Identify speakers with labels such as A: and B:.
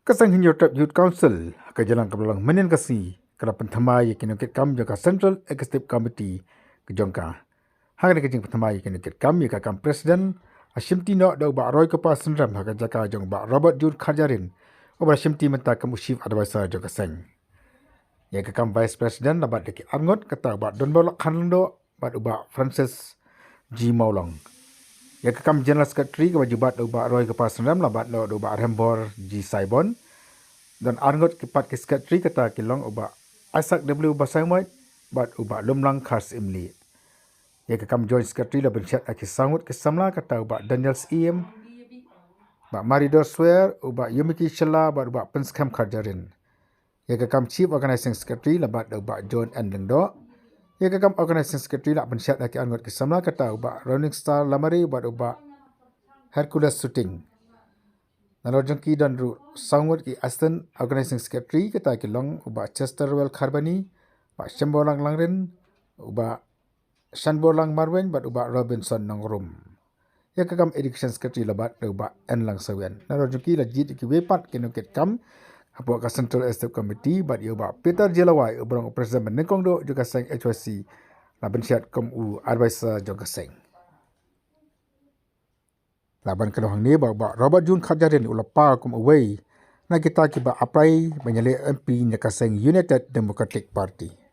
A: Kasang hinyo Youth Council ke jalan kebelang menen kasi kala pentamai kinukit kam jaka Central Executive Committee ke jongka. Hang ke jing pentamai kinukit kam ya kam presiden Shimti no da ba Roy Kupar Synrem ha jaka jong ba Robert Jun Kharjahrin obra Shimti menta kam chief advisor jaka seng. Ya kam vice president labat deki arngot kata ba Don Bolak Khanlendo ba uba Francis G Maulong. Ya kam general secretary ke wajibat uba Roy Kupar Synrem labat lo uba Rembor G Saibon dan arngot kepat ke secretary kata kilong uba Isaac W Basaimat bat uba Lumlang Khas Imli. Ya kam joint secretary la benchat aki sangut ke samla kata uba Daniel Iem ba Maridor Swear uba Yumiki Shela bat uba Penskam Kharjahrin. Ya kam chief organizing secretary la bat uba John Endengdo. Ya kam organizing secretary la benchat aki arngot ke samla kata uba Running Star Lamari bat uba Hercules Shooting. Narojengki dan ru sangut ki assistant organizing secretary kata kilong uba Chester Well Kharbani ba Shembolang Langrin uba Shanbolang Marwen bat uba Robinson Nongrum. Ya kam education secretary labat uba Enlang Sawen. Narojengki la jit ki wepat kinukit kam apa ka Central Executive Committee bat uba Peter Jelawai ubrang presiden menengkong do juga seng HYC la bensiat kom u advisor juga seng. Laban kedohang ni bawa Robert Jun Kharjahrin ulapa kum away na kita kiba apply menyalih MP nyakaseng United Democratic Party.